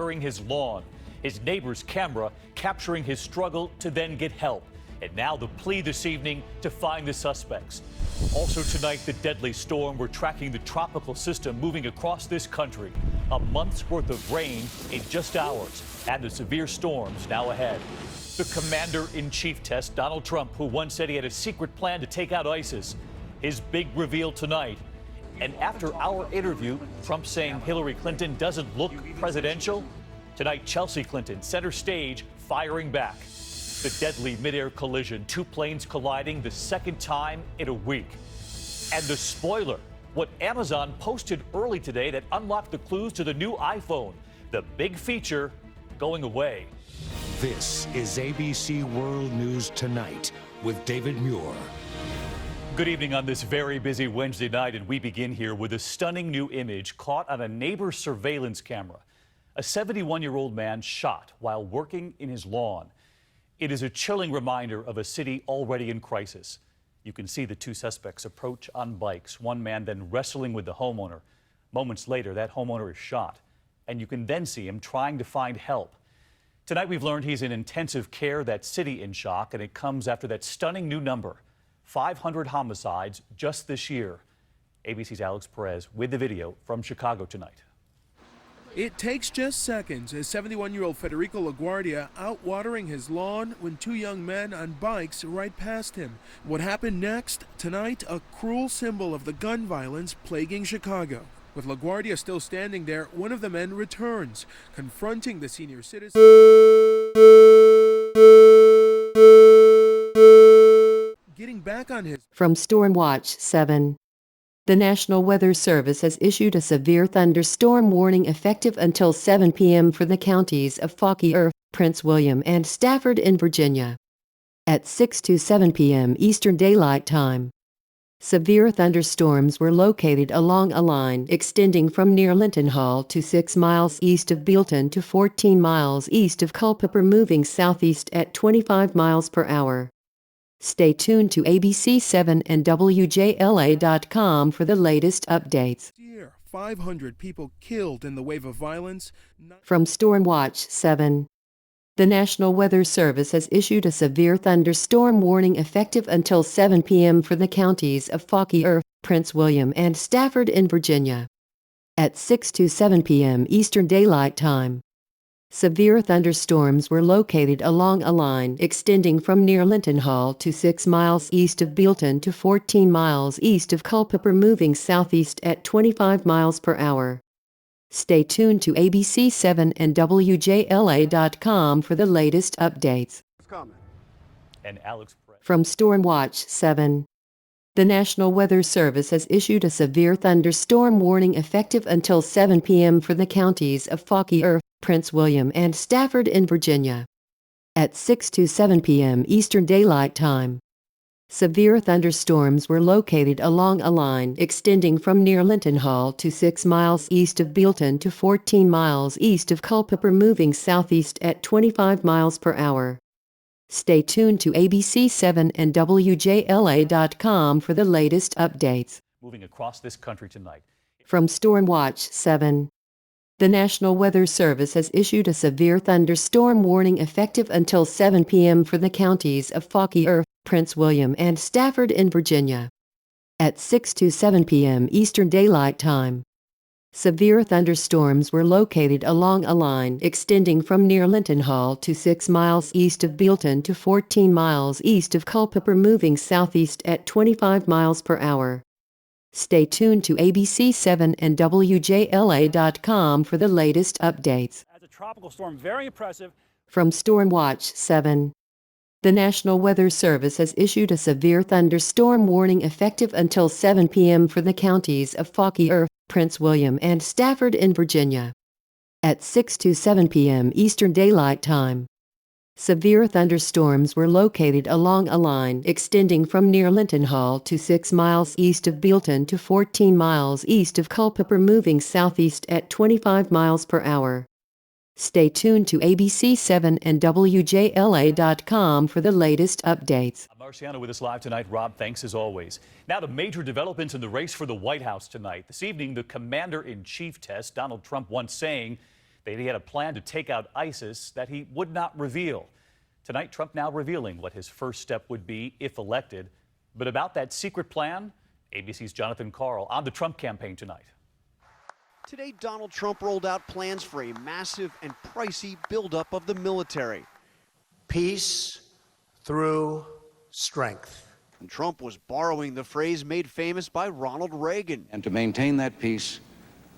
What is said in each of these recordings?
watering his lawn. His neighbor's camera capturing his struggle to then get help. And now the plea this evening to find the suspects. Also tonight, the deadly storm. We're tracking the tropical system moving across this country. A month's worth of rain in just hours, and the severe storms now ahead. The commander-in-chief test, Donald Trump, who once said he had a secret plan to take out ISIS. His big reveal tonight. And after our interview, Trump saying Hillary Clinton doesn't look presidential. Tonight, Chelsea Clinton, center stage, firing back. The deadly midair collision, two planes colliding the second time in a week. And the spoiler, what Amazon posted early today that unlocked the clues to the new iPhone. The big feature going away. This is ABC World News Tonight with David Muir. Good evening on this very busy Wednesday night, and we begin here with a stunning new image caught on a neighbor's surveillance camera. A 71-year-old man shot while working in his lawn. It is a chilling reminder of a city already in crisis. You can see the two suspects approach on bikes, one man then wrestling with the homeowner. Moments later, that homeowner is shot, and you can then see him trying to find help. Tonight, we've learned he's in intensive care, that city in shock, and it comes after that stunning new number, 500 homicides just this year. ABC's Alex Perez with the video from Chicago tonight. It takes just seconds as 71-year-old Federico LaGuardia out watering his lawn when two young men on bikes right past him. What happened next? Tonight, a cruel symbol of the gun violence plaguing Chicago. With LaGuardia still standing there, one of the men returns, confronting the senior citizen. Getting back on his... From Stormwatch 7. The National Weather Service has issued a severe thunderstorm warning effective until 7 p.m. for the counties of Fauquier, Prince William, and Stafford in Virginia. At 6 to 7 p.m. Eastern Daylight Time. Severe thunderstorms were located along a line extending from near Linton Hall to 6 miles east of Bealton to 14 miles east of Culpeper, moving southeast at 25 miles per hour. Stay tuned to ABC7 and WJLA.com for the latest updates. 500 people killed in the wave of violence. From Stormwatch 7. The National Weather Service has issued a severe thunderstorm warning effective until 7 p.m. for the counties of Fauquier, Prince William, and Stafford in Virginia. At 6 to 7 p.m. Eastern Daylight Time. Severe thunderstorms were located along a line extending from near Linton Hall to 6 miles east of Bealton to 14 miles east of Culpeper, moving southeast at 25 miles per hour. Stay tuned to ABC7 and WJLA.com for the latest updates. And Alex from Stormwatch 7. The National Weather Service has issued a severe thunderstorm warning effective until 7 p.m. for the counties of Fauquier, Prince William, and Stafford in Virginia. At 6 to 7 p.m. Eastern Daylight Time. Severe thunderstorms were located along a line extending from near Linton Hall to 6 miles east of Bealton to 14 miles east of Culpeper, moving southeast at 25 miles per hour. Stay tuned to ABC7 and WJLA.com for the latest updates. Moving across this country tonight. From Stormwatch 7. The National Weather Service has issued a severe thunderstorm warning effective until 7 p.m. for the counties of Fauquier, Prince William, and Stafford in Virginia. At 6 to 7 p.m. Eastern Daylight Time. Severe thunderstorms were located along a line extending from near Linton Hall to 6 miles east of Bealton to 14 miles east of Culpeper, moving southeast at 25 miles per hour. Stay tuned to ABC7 and WJLA.com for the latest updates. As a tropical storm, very impressive. From Stormwatch 7. The National Weather Service has issued a severe thunderstorm warning effective until 7 p.m. for the counties of Fauquier, Prince William, and Stafford in Virginia. At 6 to 7 p.m. Eastern Daylight Time. Severe thunderstorms were located along a line extending from near Linton Hall to 6 miles east of Bealton to 14 miles east of Culpeper, moving southeast at 25 miles per hour. Stay tuned to ABC7 and WJLA.com for the latest updates. Marciano with us live tonight. Rob, thanks as always. Now to major developments in the race for the White House tonight. This evening, the commander-in-chief test, Donald Trump once saying that he had a plan to take out ISIS that he would not reveal. Tonight, Trump now revealing what his first step would be if elected. But about that secret plan, ABC's Jonathan Karl on the Trump campaign tonight. Today, Donald Trump rolled out plans for a massive and pricey buildup of the military. Peace through strength. And Trump was borrowing the phrase made famous by Ronald Reagan. And to maintain that peace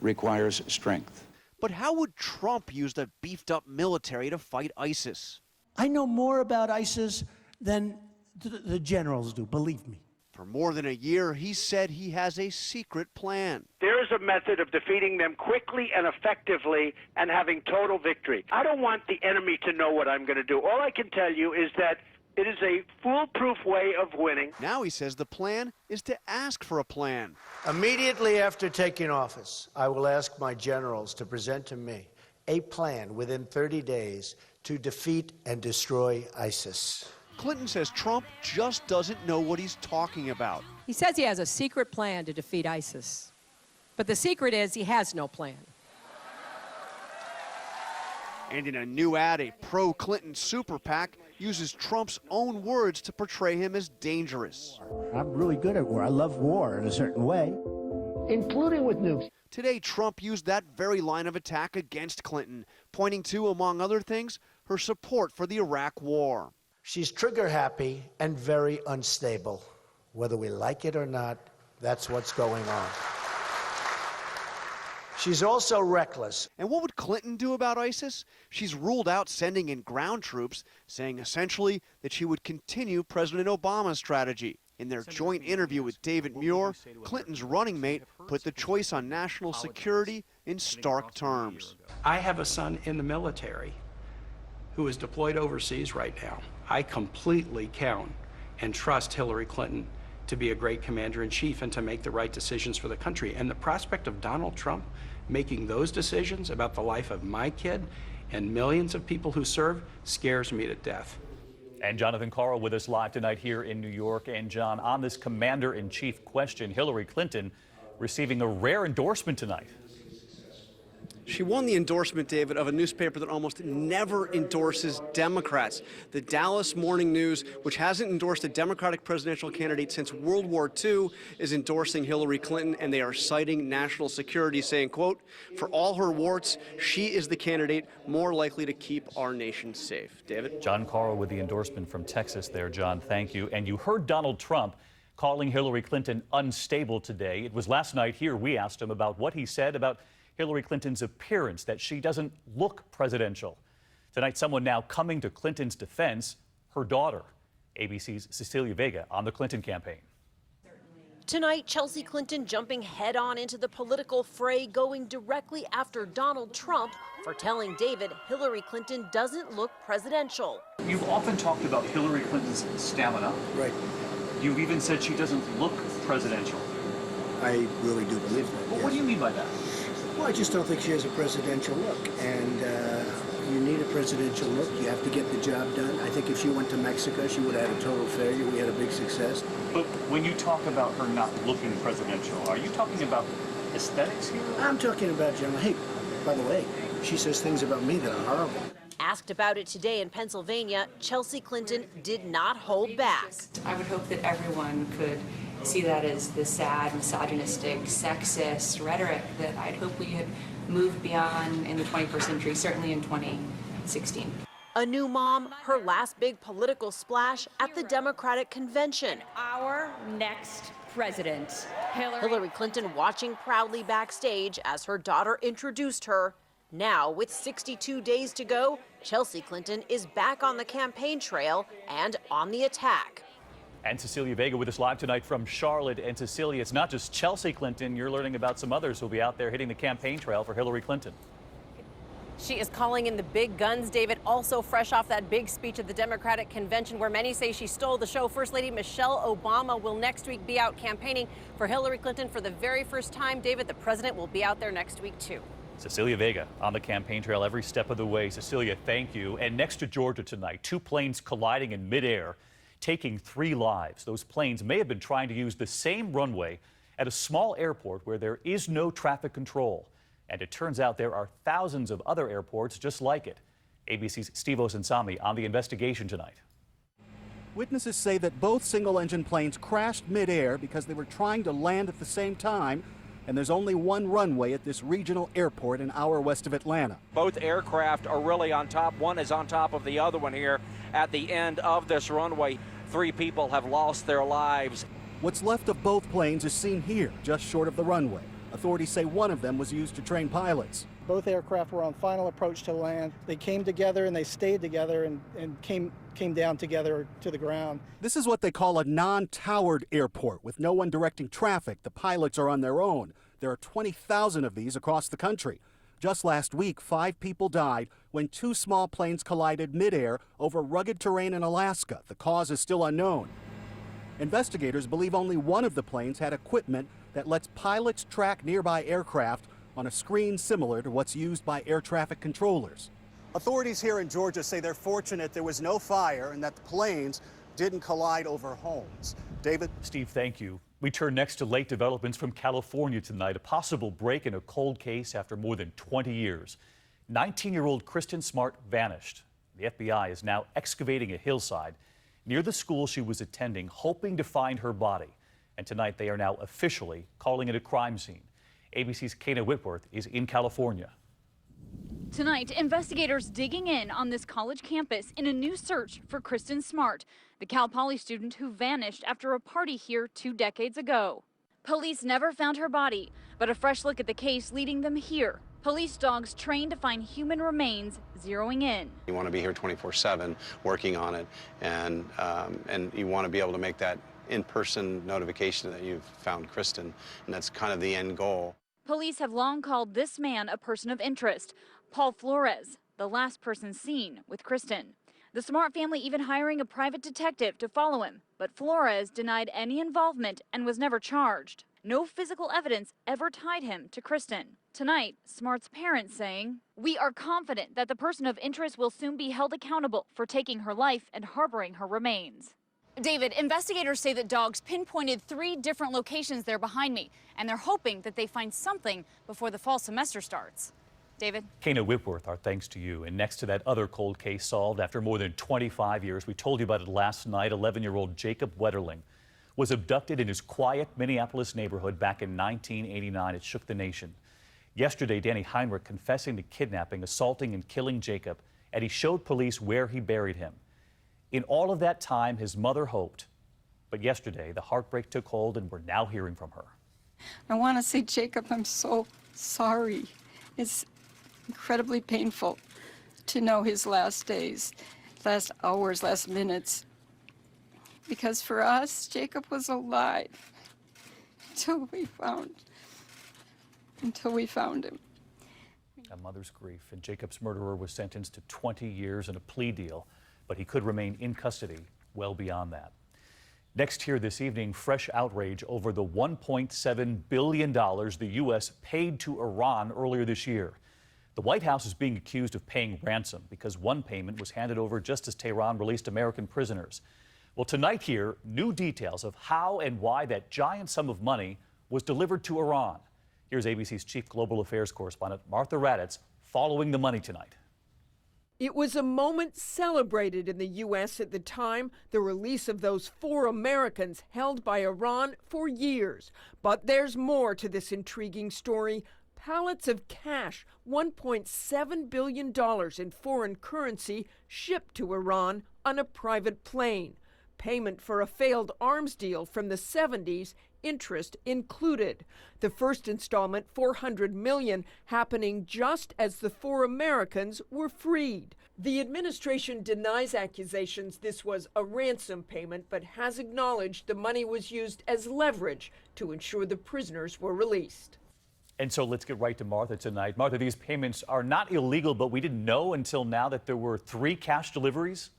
requires strength. But how would Trump use the beefed-up military to fight ISIS? I know more about ISIS than the generals do, believe me. For more than a year, he said he has a secret plan. There is a method of defeating them quickly and effectively and having total victory. I don't want the enemy to know what I'm going to do. All I can tell you is that it is a foolproof way of winning. Now he says the plan is to ask for a plan. Immediately after taking office, I will ask my generals to present to me a plan within 30 days to defeat and destroy ISIS. Clinton says Trump just doesn't know what he's talking about. He says he has a secret plan to defeat ISIS. But the secret is he has no plan. And in a new ad, a pro-Clinton super PAC uses Trump's own words to portray him as dangerous. I'm really good at war. I love war in a certain way, including with nukes. Today, Trump used that very line of attack against Clinton, pointing to, among other things, her support for the Iraq War. She's trigger happy and very unstable. Whether we like it or not, that's what's going on. She's also reckless. And what would Clinton do about ISIS? She's ruled out sending in ground troops, saying essentially that she would continue President Obama's strategy. In their joint interview with David Muir, Clinton's running mate put the choice on national security in stark terms. I have a son in the military who is deployed overseas right now. I completely count and trust Hillary Clinton to be a great commander-in-chief and to make the right decisions for the country. And the prospect of Donald Trump making those decisions about the life of my kid and millions of people who serve scares me to death. And Jonathan Karl with us live tonight here in New York. And John, on this commander-in-chief question, Hillary Clinton receiving a rare endorsement tonight. She won the endorsement, David, of a newspaper that almost never endorses Democrats. The Dallas Morning News, which hasn't endorsed a Democratic presidential candidate since World War II, is endorsing Hillary Clinton, and they are citing national security, saying, quote, for all her warts, she is the candidate more likely to keep our nation safe. David? John Karl with the endorsement from Texas there, John, thank you. And you heard Donald Trump calling Hillary Clinton unstable today. It was last night here we asked him about what he said about Hillary Clinton's appearance, that she doesn't look presidential. Tonight, someone now coming to Clinton's defense, her daughter, ABC's Cecilia Vega on the Clinton campaign. Tonight, Chelsea Clinton jumping head-on into the political fray, going directly after Donald Trump for telling David Hillary Clinton doesn't look presidential. You've often talked about Hillary Clinton's stamina. Right. You've even said she doesn't look presidential. I really do believe that. Well, yes. What do you mean by that? Well, I just don't think she has a presidential look, and you need a presidential look. You have to get the job done. I think if she went to Mexico, she would have had a total failure. We had a big success. But when you talk about her not looking presidential, are you talking about aesthetics here? I'm talking about general. Hey, by the way, she says things about me that are horrible. Asked about it today in Pennsylvania, Chelsea Clinton did not hold back. I would hope that everyone could see that as the sad, misogynistic, sexist rhetoric that I'd hope we had moved beyond in the 21st century, certainly in 2016. A new mom, her last big political splash at the Democratic convention. Our next president, Hillary Clinton watching proudly backstage as her daughter introduced her. Now, with 62 days to go, Chelsea Clinton is back on the campaign trail and on the attack. And Cecilia Vega with us live tonight from Charlotte. And Cecilia, it's not just Chelsea Clinton. You're learning about some others who'll be out there hitting the campaign trail for Hillary Clinton. She is calling in the big guns, David, also fresh off that big speech at the Democratic convention where many say she stole the show. First Lady Michelle Obama will next week be out campaigning for Hillary Clinton for the very first time. David, the president will be out there next week, too. Cecilia Vega on the campaign trail every step of the way. Cecilia, thank you. And next to Georgia tonight, two planes colliding in midair, taking 3 lives. Those planes may have been trying to use the same runway at a small airport where there is no traffic control. And it turns out there are thousands of other airports just like it. ABC's Steve Osunsami on the investigation tonight. Witnesses say that both single-engine planes crashed midair because they were trying to land at the same time, and there's only one runway at this regional airport an hour west of Atlanta. Both aircraft are really on top. One is on top of the other one here at the end of this runway. 3 people have lost their lives. What's left of both planes is seen here, just short of the runway. Authorities say one of them was used to train pilots. Both aircraft were on final approach to land. They came together and they stayed together and came down together to the ground. This is what they call a non-towered airport with no one directing traffic. The pilots are on their own. There are 20,000 of these across the country. Just last week, 5 people died when 2 small planes collided midair over rugged terrain in Alaska. The cause is still unknown. Investigators believe only one of the planes had equipment that lets pilots track nearby aircraft on a screen similar to what's used by air traffic controllers. Authorities here in Georgia say they're fortunate there was no fire and that the planes didn't collide over homes. David? Steve, thank you. We turn next to late developments from California tonight. A possible break in a cold case after more than 20 years. 19-year-old Kristen Smart vanished. The FBI is now excavating a hillside near the school she was attending, hoping to find her body. And tonight they are now officially calling it a crime scene. ABC's Kana Whitworth is in California. Tonight, investigators digging in on this college campus in a new search for Kristen Smart, the Cal Poly student who vanished after a party here 2 decades ago. Police never found her body, but a fresh look at the case leading them here. Police dogs trained to find human remains zeroing in. You want to be here 24/7 working on it, and you want to be able to make that in-person notification that you've found Kristen, and that's kind of the end goal. Police have long called this man a person of interest, Paul Flores, the last person seen with Kristen. The Smart family even hiring a private detective to follow him, but Flores denied any involvement and was never charged. No physical evidence ever tied him to Kristen. Tonight, Smart's parents saying, "We are confident that the person of interest will soon be held accountable for taking her life and harboring her remains." David, investigators say that dogs pinpointed 3 different locations there behind me, and they're hoping that they find something before the fall semester starts. David? Kana Whitworth, our thanks to you. And next to that other cold case solved after more than 25 years, we told you about it last night. 11-year-old Jacob Wetterling was abducted in his quiet Minneapolis neighborhood back in 1989. It shook the nation. Yesterday, Danny Heinrich confessing to kidnapping, assaulting, and killing Jacob, and he showed police where he buried him. In all of that time, his mother hoped. But yesterday, the heartbreak took hold, and we're now hearing from her. I want to say, Jacob, I'm so sorry. It's incredibly painful to know his last days, last hours, last minutes. Because for us, Jacob was alive until we found him. A mother's grief, and Jacob's murderer was sentenced to 20 years and a plea deal, but he could remain in custody well beyond that. Next here this evening, fresh outrage over the $1.7 billion the U.S. paid to Iran earlier this year. The White House is being accused of paying ransom because one payment was handed over just as Tehran released American prisoners. Well, tonight here, new details of how and why that giant sum of money was delivered to Iran. Here's ABC's chief global affairs correspondent Martha Raddatz following the money tonight. It was a moment celebrated in the U.S. at the time, the release of those 4 Americans held by Iran for years. But there's more to this intriguing story. Pallets of cash, $1.7 billion in foreign currency, shipped to Iran on a private plane. Payment for a failed arms deal from the 70s, interest included. The first installment, $400 million, happening just as the 4 Americans were freed. The administration denies accusations this was a ransom payment, but has acknowledged the money was used as leverage to ensure the prisoners were released. And so let's get right to Martha tonight. Martha, these payments are not illegal, but we didn't know until now that there were 3 cash deliveries.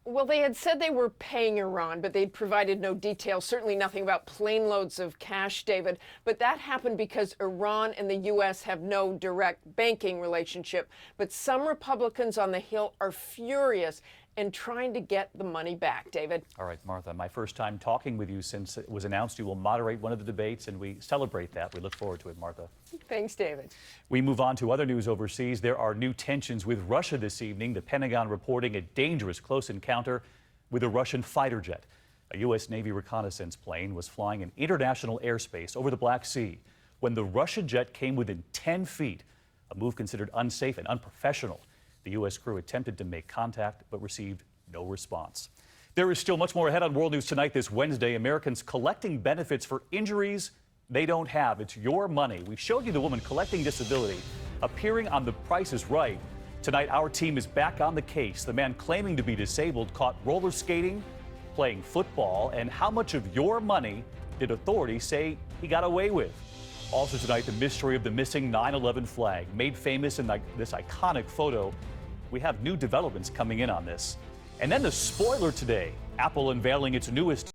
Well, they had said they were paying Iran, but they'd provided no details, certainly nothing about plane loads of cash, David. But that happened because Iran and the U.S. have no direct banking relationship. But some Republicans on the Hill are furious and trying to get the money back. David. All right, Martha, my first time talking with you since it was announced you will moderate one of the debates, and we celebrate that. We look forward to it, Martha. Thanks, David. We move on to other news overseas. There are new tensions with Russia this evening. The Pentagon reporting a dangerous close encounter with a Russian fighter jet. A U.S. Navy reconnaissance plane was flying in international airspace over the Black Sea when the Russian jet came within 10 feet, a move considered unsafe and unprofessional. The U.S. crew attempted to make contact but received no response. There is still much more ahead on World News Tonight this Wednesday. Americans collecting benefits for injuries they don't have. It's your money. We showed you the woman collecting disability appearing on The Price is Right. Tonight, our team is back on the case. The man claiming to be disabled caught roller skating, playing football, and how much of your money did authorities say he got away with? Also tonight, the mystery of the missing 9/11 flag, made famous in this iconic photo. We have new developments coming in on this. And then the spoiler today, Apple unveiling its newest